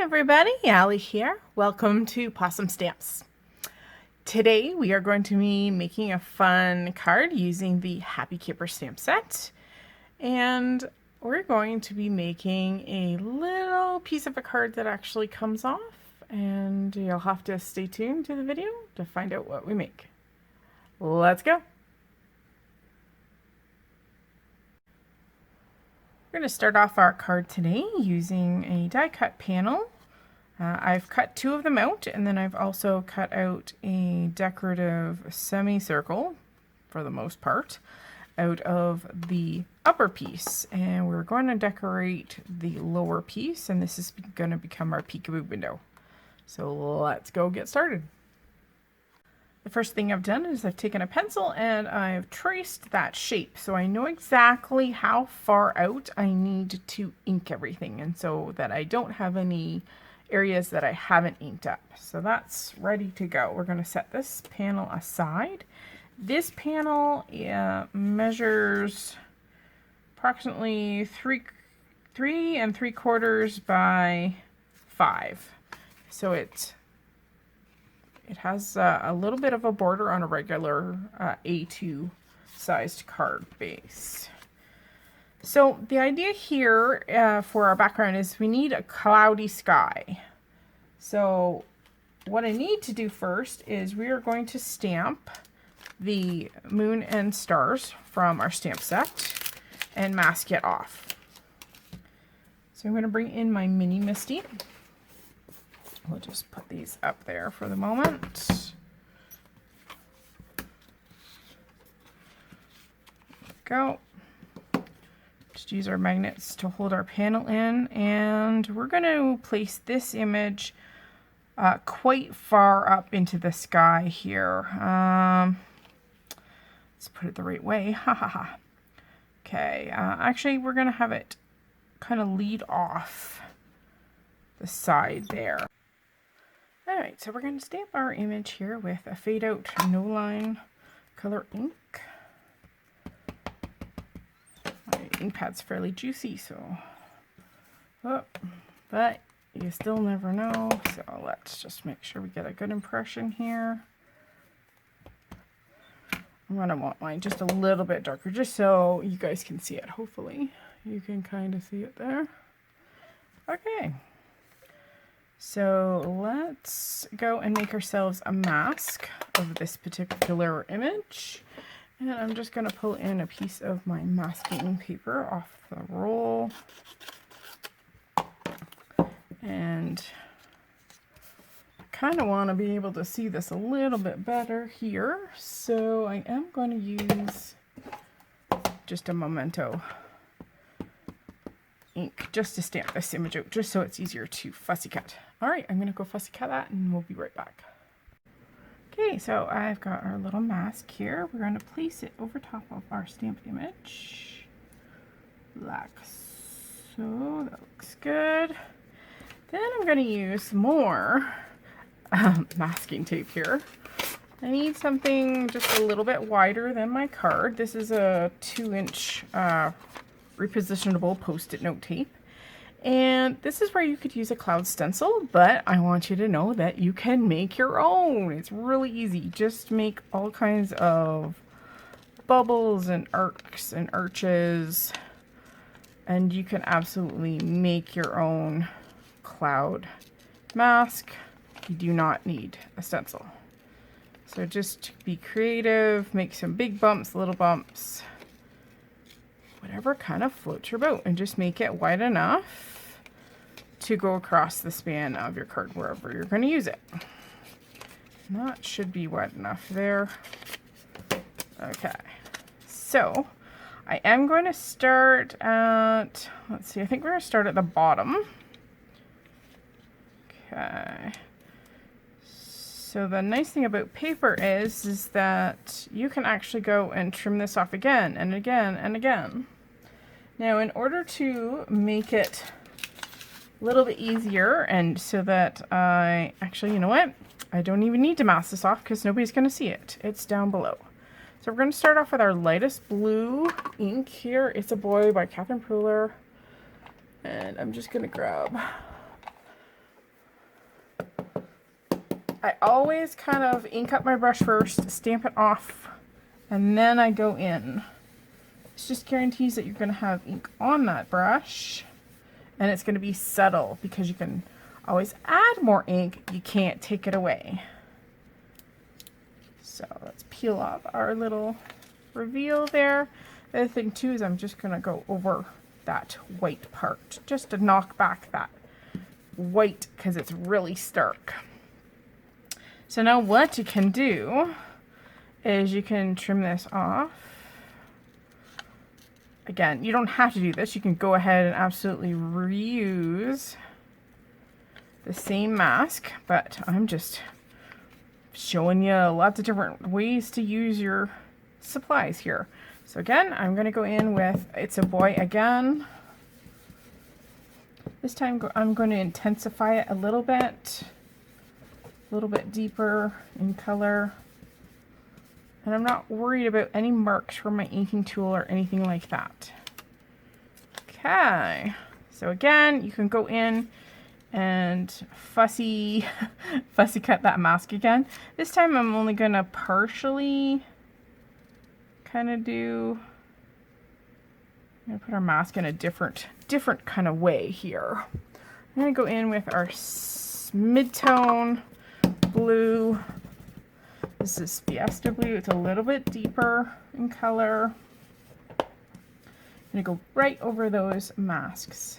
everybody, Allie here. Welcome to Pawsome Stamps. Today we are going to be making a fun card using the Happy Caper stamp set. And we're going to be making a little piece of a card that actually comes off. And you'll have to stay tuned to the video to find out what we make. Let's go. We're going to start off our card today using a die cut panel. I've cut two of them out, and then I've also cut out a decorative semicircle, for the most part, out of the upper piece. And we're going to decorate the lower piece, and this is going to become our peekaboo window. So let's go get started. The first thing I've done is I've taken a pencil and I've traced that shape, so I know exactly how far out I need to ink everything, and so that I don't have any areas that I haven't inked up. So that's ready to go. We're going to set this panel aside. This panel measures approximately 3 3/4 by 5. So it has a little bit of a border on a regular A2 sized card base. So the idea here for our background is we need a cloudy sky. So what I need to do first is we are going to stamp the moon and stars from our stamp set and mask it off. So I'm going to bring in my mini Misty. We'll just put these up there for the moment. There we go. Just use our magnets to hold our panel in, and we're going to place this image quite far up into the sky here. Let's put it the right way. Ha ha ha. Okay, actually we're going to have it kind of lead off the side there. Alright, so we're going to stamp our image here with a fade out no line color ink. My ink pad's fairly juicy, so but you still never know, so let's just make sure we get a good impression here. I'm going to want mine just a little bit darker just so you guys can see it. Hopefully you can kind of see it there. Okay. So let's go and make ourselves a mask of this particular image. And I'm just going to pull in a piece of my masking paper off the roll. And I kind of want to be able to see this a little bit better here. So I am going to use just a Memento ink just to stamp this image out, just so it's easier to fussy cut. All right, I'm going to go fussy cut that and we'll be right back. Okay, so I've got our little mask here. We're going to place it over top of our stamped image, like so. That looks good. Then I'm going to use more masking tape here. I need something just a little bit wider than my card. This is a 2-inch repositionable post-it note tape, and this is where you could use a cloud stencil, but I want you to know that you can make your own. It's really easy. Just make all kinds of bubbles and arcs and arches, and you can absolutely make your own cloud mask. You do not need a stencil. So just be creative, make some big bumps, little bumps, whatever kind of floats your boat, and just make it wide enough to go across the span of your card wherever you're going to use it. And that should be wide enough there. Okay, so I am going to start at, let's see, I think we're going to start at the bottom. Okay. So the nice thing about paper is that you can actually go and trim this off again and again and again. Now, in order to make it a little bit easier, and so that actually, you know what? I don't even need to mask this off because nobody's going to see it. It's down below. So we're going to start off with our lightest blue ink here. It's a Boy by Catherine Pooler. And I'm just going to grab I always kind of ink up my brush first, stamp it off, and then I go in. This just guarantees that you're going to have ink on that brush, and it's going to be subtle because you can always add more ink. You can't take it away. So let's peel off our little reveal there. The other thing too is I'm just going to go over that white part just to knock back that white because it's really stark. So now what you can do is you can trim this off. Again, you don't have to do this. You can go ahead and absolutely reuse the same mask, but I'm just showing you lots of different ways to use your supplies here. So again, I'm going to go in with It's a Boy again. This time I'm going to intensify it a little bit deeper in color. And I'm not worried about any marks from my inking tool or anything like that. Okay, so again, you can go in and fussy cut that mask again. This time I'm only going to partially kind of I'm going to put our mask in a different kind of way here. I'm going to go in with our mid-tone blue. This is Fiesta Blue. It's a little bit deeper in color. I'm going to go right over those masks,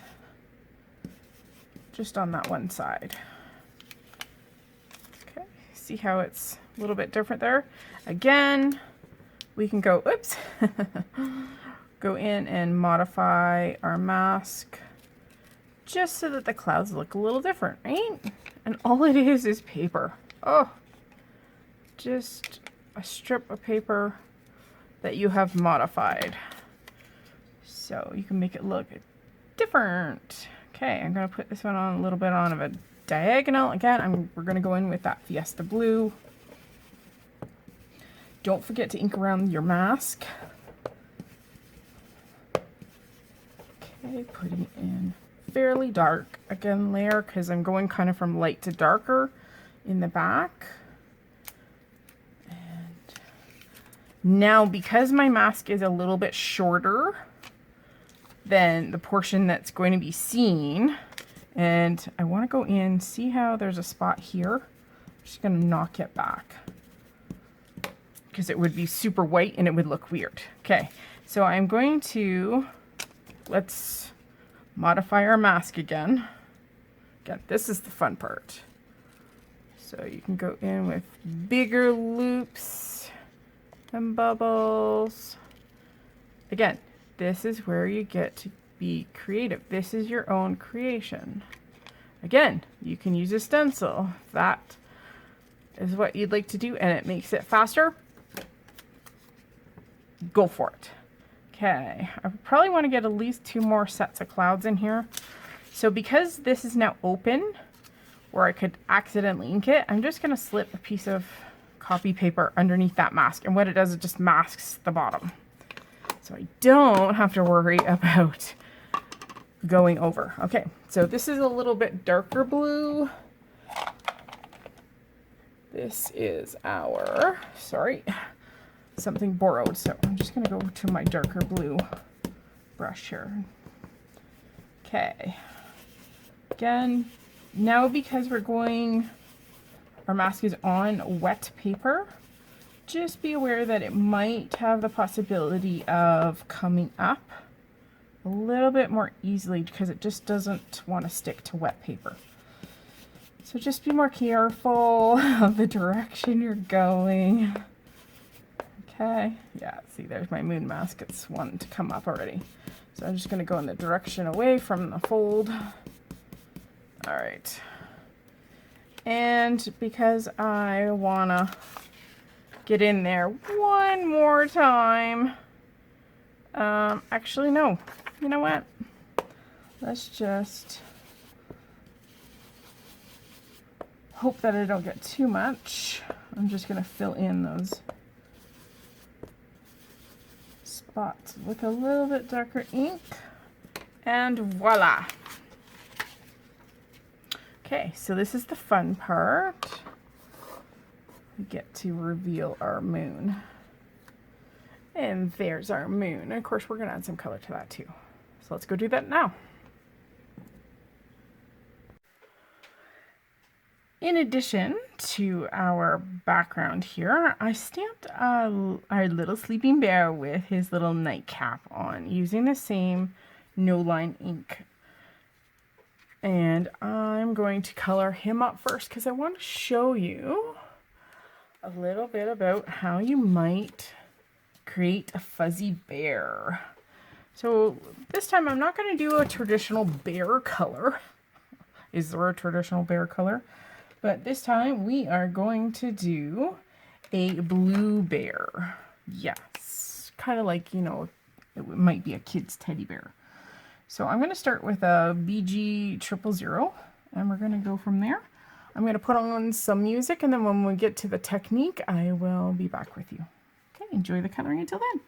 just on that one side. Okay, see how it's a little bit different there? Again, we can go, oops, go in and modify our mask just so that the clouds look a little different, right? And all it is paper. Oh, just a strip of paper that you have modified. So you can make it look different. Okay, I'm going to put this one on a little bit on of a diagonal. Again, we're going to go in with that Fiesta Blue. Don't forget to ink around your mask. Okay, putting in fairly dark, again, layer, because I'm going kind of from light to darker in the back. And now, because my mask is a little bit shorter than the portion that's going to be seen, and I want to go in, see how there's a spot here? I'm just going to knock it back because it would be super white and it would look weird. Okay, so I'm going to, let's modify our mask again. Again, this is the fun part. So you can go in with bigger loops and bubbles. Again, this is where you get to be creative. This is your own creation. Again, you can use a stencil if that is what you'd like to do and it makes it faster. Go for it. Okay, I probably want to get at least 2 more sets of clouds in here. So because this is now open, where I could accidentally ink it, I'm just going to slip a piece of copy paper underneath that mask. And what it does, it just masks the bottom. So I don't have to worry about going over. Okay, so this is a little bit darker blue. This is our, something borrowed. So I'm just going to go to my darker blue brush here. Okay. Again, now because our mask is on wet paper, just be aware that it might have the possibility of coming up a little bit more easily because it just doesn't want to stick to wet paper. So just be more careful of the direction you're going. Okay, yeah, see, there's my moon mask. It's wanting to come up already. So I'm just going to go in the direction away from the fold. All right. And because I want to get in there one more time. Actually, no. You know what? Let's just hope that I don't get too much. I'm just going to fill in those spots with a little bit darker ink. And voila. Okay, so this is the fun part. we get to reveal our moon. And there's our moon. And of course, we're going to add some color to that too. So let's go do that now. In addition to our background here, I stamped our little sleeping bear with his little nightcap on using the same no line ink. And I'm going to color him up first because I want to show you a little bit about how you might create a fuzzy bear. So this time I'm not going to do a traditional bear color. Is there a traditional bear color? But this time we are going to do a blue bear. Yes, kind of like, you know, it might be a kid's teddy bear. So I'm going to start with a BG000 and we're going to go from there. I'm going to put on some music and then when we get to the technique, I will be back with you. Okay, enjoy the coloring until then.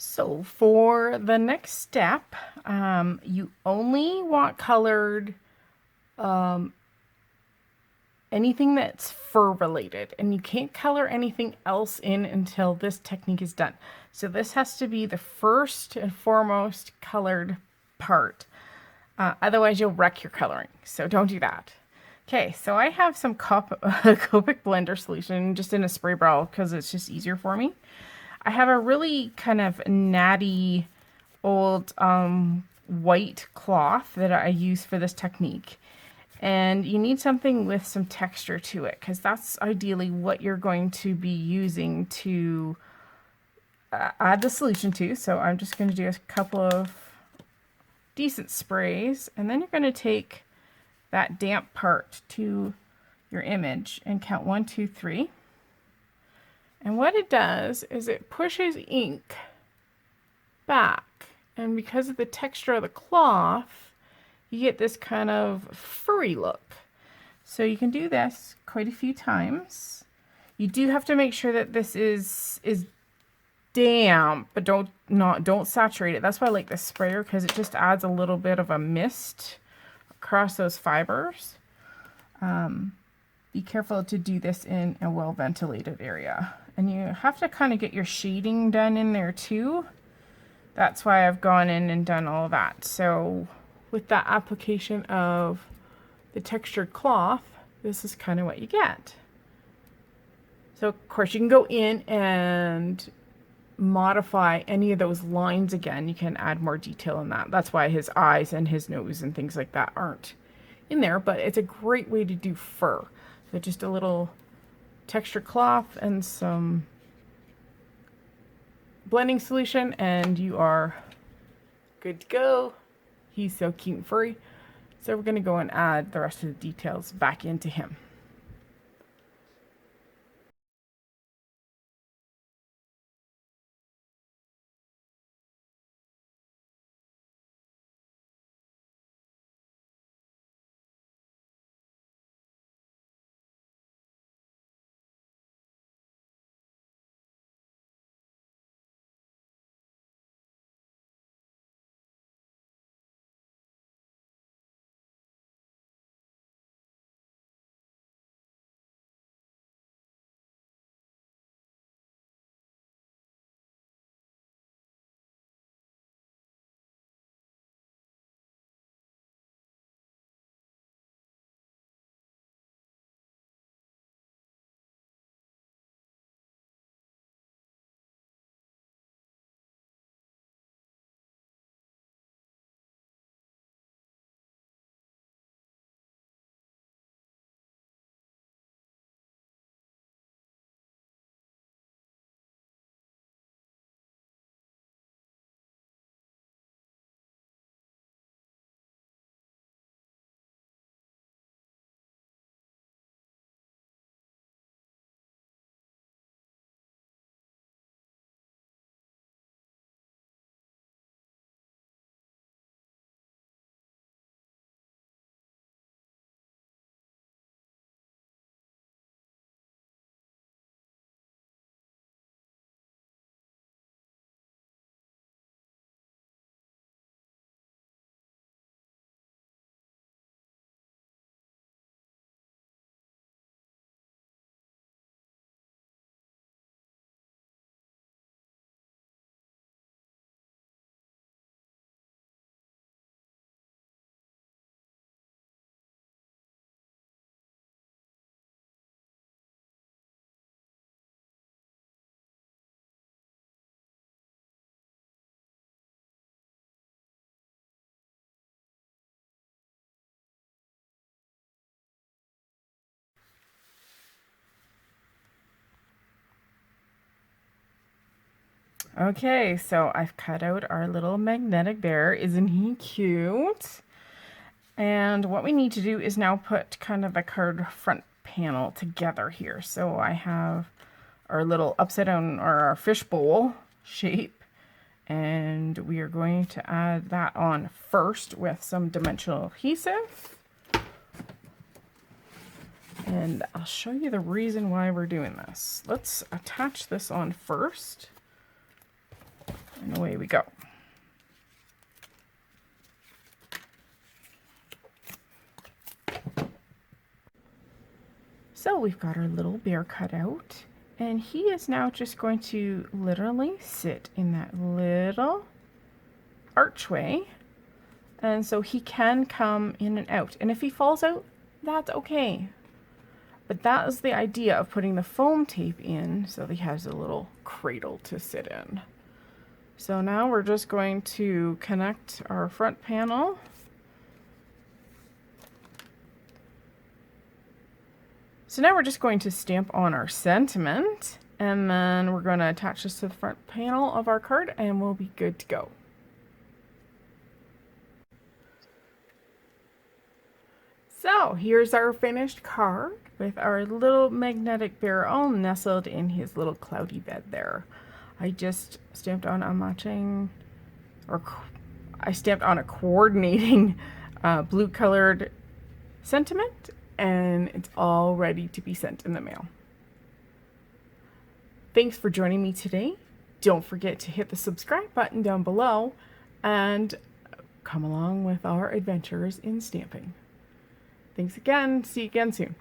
So for the next step, you only want colored anything that's fur related, and you can't color anything else in until this technique is done. So this has to be the first and foremost colored part. Otherwise you'll wreck your coloring. So don't do that. Okay, so I have some Copic blender solution just in a spray bottle because it's just easier for me. I have a really kind of natty old white cloth that I use for this technique. And you need something with some texture to it because that's ideally what you're going to be using to add the solution to. So I'm just going to do a couple of decent sprays and then you're going to take that damp part to your image and count 1, 2, 3. And what it does is it pushes ink back, and because of the texture of the cloth, you get this kind of furry look. So you can do this quite a few times. You do have to make sure that this is damp, but don't saturate it. That's why I like this sprayer because it just adds a little bit of a mist across those fibers. Be careful to do this in a well ventilated area. And you have to kind of get your shading done in there too. That's why I've gone in and done all of that. So with that application of the textured cloth, this is kind of what you get. So of course you can go in and modify any of those lines again. You can add more detail in that. That's why his eyes and his nose and things like that aren't in there, but it's a great way to do fur. So just a little texture cloth and some blending solution and you are good to go. He's so cute and furry. So we're going to go and add the rest of the details back into him. Okay, so I've cut out our little magnetic bear. Isn't he cute? And what we need to do is now put kind of the card front panel together here. So I have our little upside down or our fishbowl shape, and we are going to add that on first with some dimensional adhesive. And I'll show you the reason why we're doing this. Let's attach this on first. And away we go. So we've got our little bear cut out, and he is now just going to literally sit in that little archway. And so he can come in and out. And if he falls out, that's okay. But that is the idea of putting the foam tape in so that he has a little cradle to sit in. So now we're just going to connect our front panel. So now we're just going to stamp on our sentiment, and then we're going to attach this to the front panel of our card and we'll be good to go. So here's our finished card with our little magnetic bear all nestled in his little cloudy bed there. I just stamped on a matching, or I stamped on a coordinating blue colored sentiment, and it's all ready to be sent in the mail. Thanks for joining me today. Don't forget to hit the subscribe button down below and come along with our adventures in stamping. Thanks again. See you again soon.